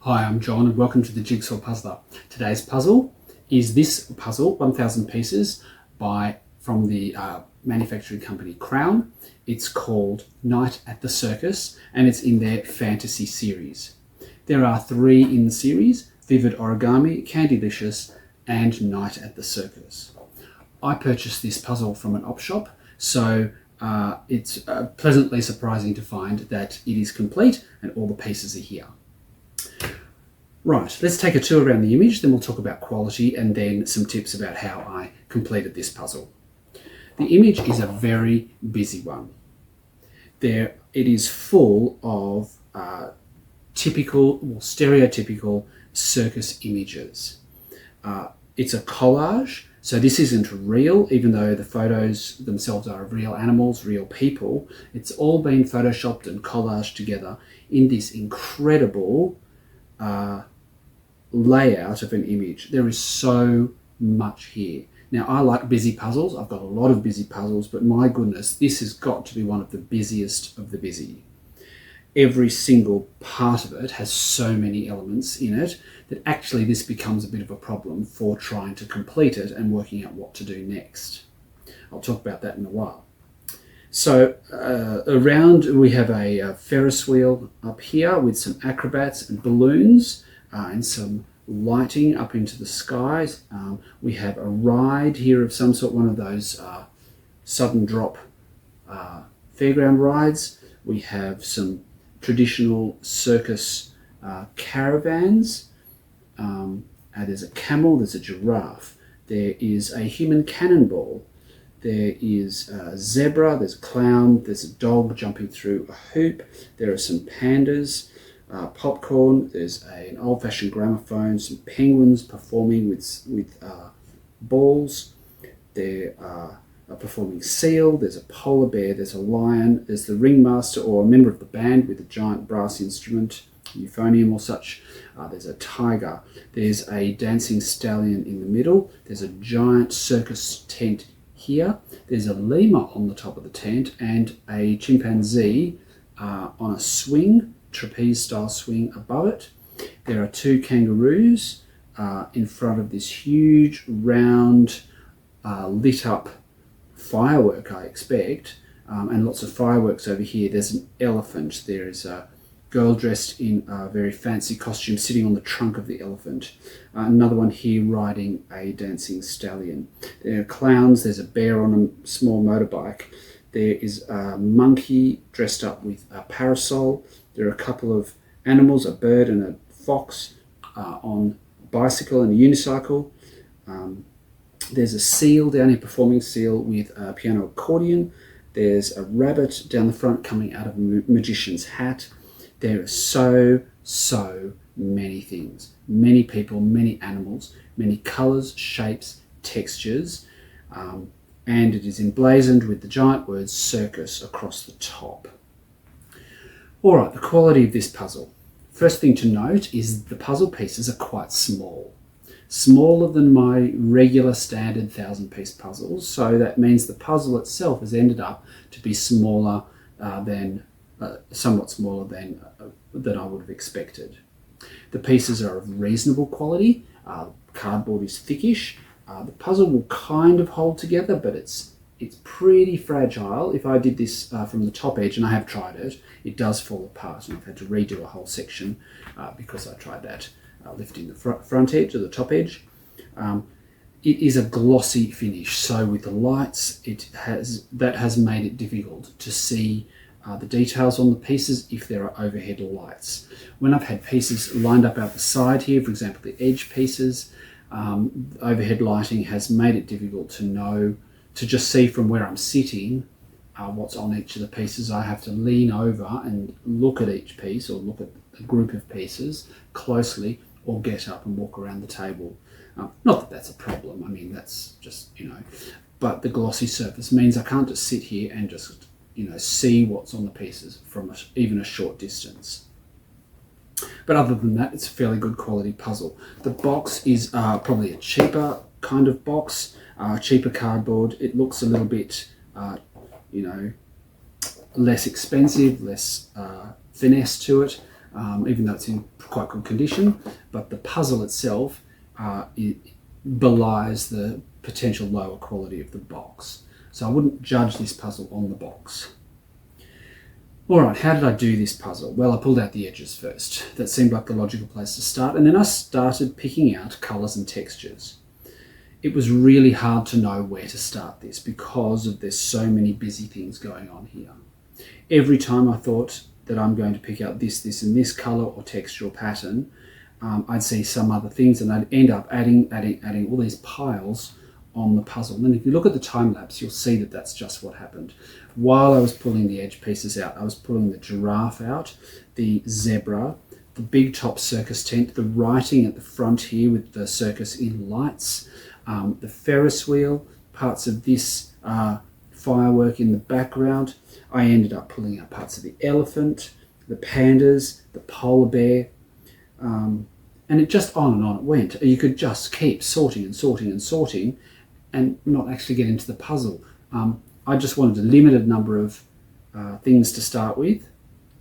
Hi, I'm John and welcome to the Jigsaw Puzzler. Today's puzzle is this puzzle, 1000 pieces from the manufacturing company Crown. It's called Night at the Circus and it's in their fantasy series. There are 3 in the series: Vivid Origami, Candylicious and Night at the Circus. I purchased this puzzle from an op shop, so it's pleasantly surprising to find that it is complete and all the pieces are here. Right, let's take a tour around the image, then we'll talk about quality and then some tips about how I completed this puzzle. The image is a very busy one. It is full of stereotypical circus images. It's a collage, so this isn't real, even though the photos themselves are of real animals, real people. It's all been photoshopped and collaged together in this incredible layout of an image. There is so much here. Now, I like busy puzzles. I've got a lot of busy puzzles, but my goodness, this has got to be one of the busiest of the busy. Every single part of it has so many elements in it that actually this becomes a bit of a problem for trying to complete it and working out what to do next. I'll talk about that in a while. So around we have a Ferris wheel up here with some acrobats and balloons and some lighting up into the skies. We have a ride here of some sort, one of those sudden drop fairground rides. We have some traditional circus caravans. There's a camel, there's a giraffe, there is a human cannonball, there is a zebra, there's a clown, there's a dog jumping through a hoop, there are some pandas, popcorn, there's an old-fashioned gramophone, some penguins performing with balls, there are a performing seal, there's a polar bear, there's a lion, there's the ringmaster or a member of the band with a giant brass instrument, euphonium or such, there's a tiger, there's a dancing stallion in the middle, there's a giant circus tent here, there's a lemur on the top of the tent and a chimpanzee on a swing, trapeze style swing above it. There are 2 kangaroos in front of this huge round lit up firework, I expect, and lots of fireworks over here. There's an elephant. There is a girl dressed in a very fancy costume sitting on the trunk of the elephant. Another one here riding a dancing stallion. There are clowns. There's a bear on a small motorbike. There is a monkey dressed up with a parasol. There are a couple of animals, a bird and a fox on a bicycle and a unicycle. There's a seal down here, performing seal with a piano accordion. There's a rabbit down the front coming out of a magician's hat. There are so many things. Many people, many animals, many colours, shapes, textures, and it is emblazoned with the giant words circus across the top. Alright, the quality of this puzzle. First thing to note is the puzzle pieces are quite small. Smaller than my regular standard 1000-piece puzzles, so that means the puzzle itself has ended up to be smaller somewhat smaller than I would have expected. The pieces are of reasonable quality. Cardboard is thickish. The puzzle will kind of hold together, but it's pretty fragile. If I did this from the top edge, and I have tried it, it does fall apart, and I've had to redo a whole section because I tried that. Lifting the front edge or the top edge. It is a glossy finish, so with the lights that has made it difficult to see the details on the pieces if there are overhead lights. When I've had pieces lined up out the side here, for example the edge pieces, overhead lighting has made it difficult to just see from where I'm sitting what's on each of the pieces. I have to lean over and look at each piece or look at a group of pieces closely or get up and walk around the table. Not that that's a problem, I mean that's just, but the glossy surface means I can't just sit here and just, see what's on the pieces from even a short distance. But other than that, it's a fairly good quality puzzle. The box is probably a cheaper kind of box, cheaper cardboard. It looks a little bit, less expensive, less finesse to it. even though it's in quite good condition, but the puzzle itself it belies the potential lower quality of the box. So I wouldn't judge this puzzle on the box. All right, how did I do this puzzle? Well, I pulled out the edges first. That seemed like the logical place to start. And then I started picking out colours and textures. It was really hard to know where to start this because there's so many busy things going on here. Every time I thought that I'm going to pick out this and this colour or texture or pattern, I'd see some other things and I'd end up adding all these piles on the puzzle. And if you look at the time lapse, you'll see that that's just what happened. While I was pulling the edge pieces out, I was pulling the giraffe out, the zebra, the big top circus tent, the writing at the front here with the circus in lights, the Ferris wheel, parts of this firework in the background. I ended up pulling out parts of the elephant, the pandas, the polar bear, and it just on it went. You could just keep sorting and not actually get into the puzzle. I just wanted a limited number of things to start with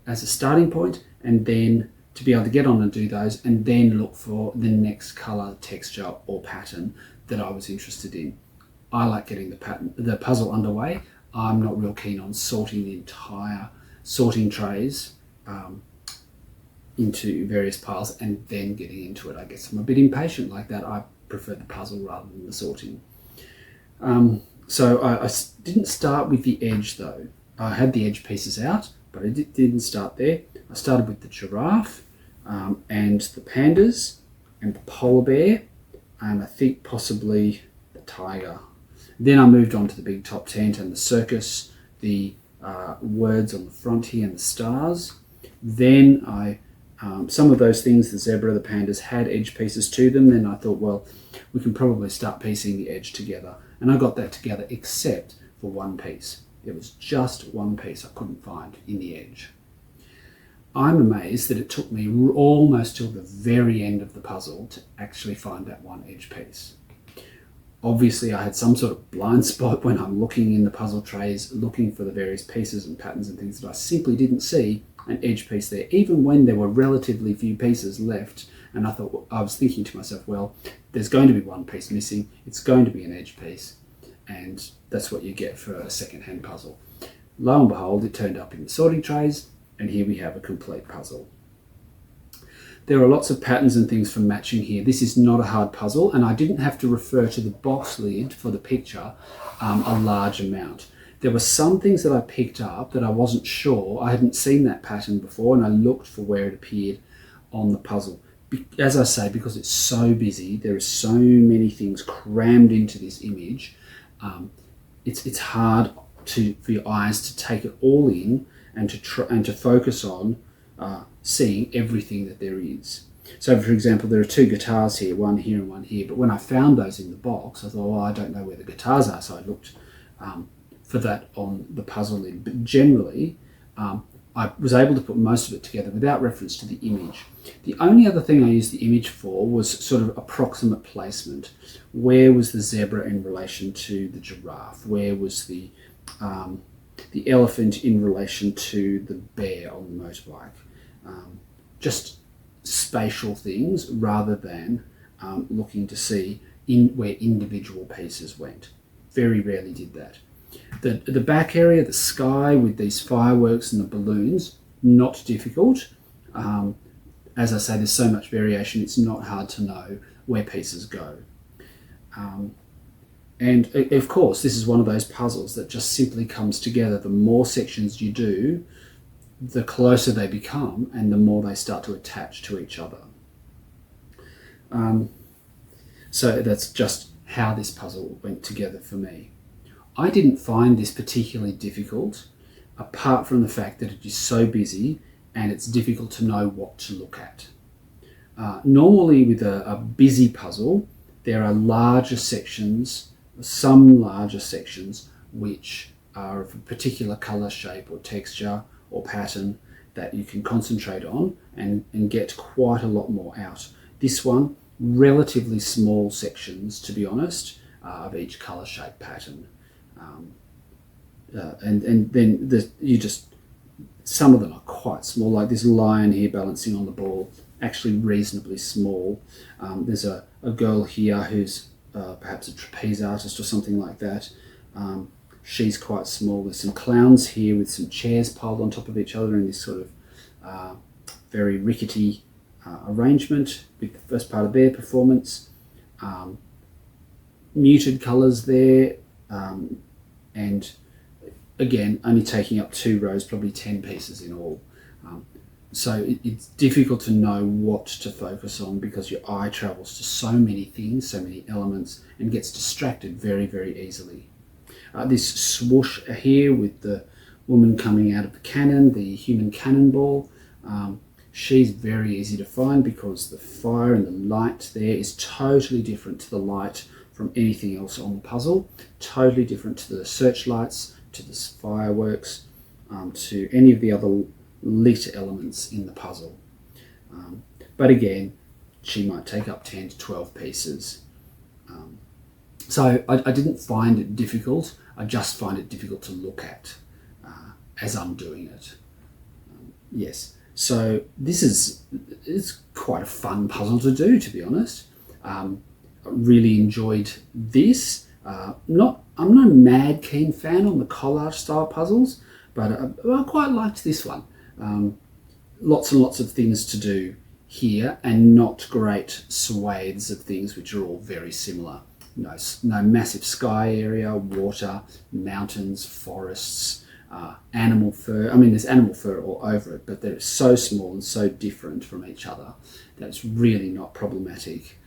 as a starting point, and then to be able to get on and do those, and then look for the next colour, texture or pattern that I was interested in. I like getting the puzzle underway. I'm not real keen on sorting the entire sorting trays into various piles and then getting into it. I guess I'm a bit impatient like that. I prefer the puzzle rather than the sorting. So I didn't start with the edge though. I had the edge pieces out, but I didn't start there. I started with the giraffe and the pandas and the polar bear, and I think possibly the tiger. Then I moved on to the big top tent and the circus, the words on the front here and the stars. Then some of those things, the zebra, the pandas, had edge pieces to them. Then I thought, well, we can probably start piecing the edge together. And I got that together except for one piece. It was just one piece I couldn't find in the edge. I'm amazed that it took me almost till the very end of the puzzle to actually find that one edge piece. Obviously, I had some sort of blind spot when I'm looking in the puzzle trays, looking for the various pieces and patterns and things that I simply didn't see an edge piece there, even when there were relatively few pieces left. And I was thinking to myself, well, there's going to be one piece missing. It's going to be an edge piece. And that's what you get for a second-hand puzzle. Lo and behold, it turned up in the sorting trays, and here we have a complete puzzle. There are lots of patterns and things for matching here. This is not a hard puzzle, and I didn't have to refer to the box lid for the picture a large amount. There were some things that I picked up that I wasn't sure. I hadn't seen that pattern before, and I looked for where it appeared on the puzzle. As I say, because it's so busy, there are so many things crammed into this image, it's hard for your eyes to take it all in and to focus on seeing everything that there is. So, for example, there are two guitars here, one here and one here. But when I found those in the box, I thought, well, I don't know where the guitars are. So I looked for that on the puzzle lid. But generally, I was able to put most of it together without reference to the image. The only other thing I used the image for was sort of approximate placement. Where was the zebra in relation to the giraffe? Where was the elephant in relation to the bear on the motorbike? Just spatial things rather than looking to see where individual pieces went. Very rarely did that. The back area, the sky with these fireworks and the balloons, not difficult. As I say, there's so much variation, it's not hard to know where pieces go. And of course, this is one of those puzzles that just simply comes together. The more sections you do, the closer they become and the more they start to attach to each other. So that's just how this puzzle went together for me. I didn't find this particularly difficult, apart from the fact that it is so busy and it's difficult to know what to look at. Normally with a busy puzzle, there are larger sections, some larger sections, which are of a particular colour, shape or texture or pattern that you can concentrate on and get quite a lot more out. This one, relatively small sections, to be honest, of each colour, shape, pattern. And then you just some of them are quite small, like this lion here balancing on the ball, actually reasonably small. There's a girl here who's perhaps a trapeze artist or something like that. She's quite small. There's some clowns here with some chairs piled on top of each other in this sort of very rickety arrangement with the first part of their performance. Muted colours there, and again only taking up 2 rows, probably 10 pieces in all. So it's difficult to know what to focus on because your eye travels to so many things, so many elements, and gets distracted very, very easily. This swoosh here with the woman coming out of the cannon, the human cannonball, she's very easy to find because the fire and the light there is totally different to the light from anything else on the puzzle, totally different to the searchlights, to the fireworks, to any of the other lit elements in the puzzle. But again, she might take up 10 to 12 pieces. So I didn't find it difficult, I just find it difficult to look at as I'm doing it. Yes, so it's quite a fun puzzle to do, to be honest. I really enjoyed this. I'm no mad keen fan on the collage style puzzles, but I quite liked this one. Lots and lots of things to do here and not great swathes of things which are all very similar. No massive sky area, water, mountains, forests, animal fur. I mean, there's animal fur all over it, but they're so small and so different from each other that it's really not problematic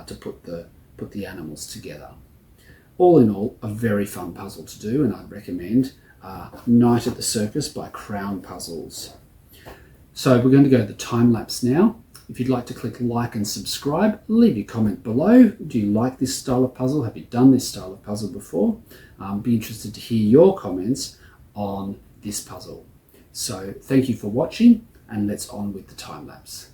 to put the animals together. All in all, a very fun puzzle to do, and I'd recommend Night at the Circus by Crown Puzzles. So we're going to go to the time lapse now. If you'd like to click like and subscribe, leave your comment below. Do you like this style of puzzle? Have you done this style of puzzle before? Be interested to hear your comments on this puzzle. So thank you for watching, and let's on with the time lapse.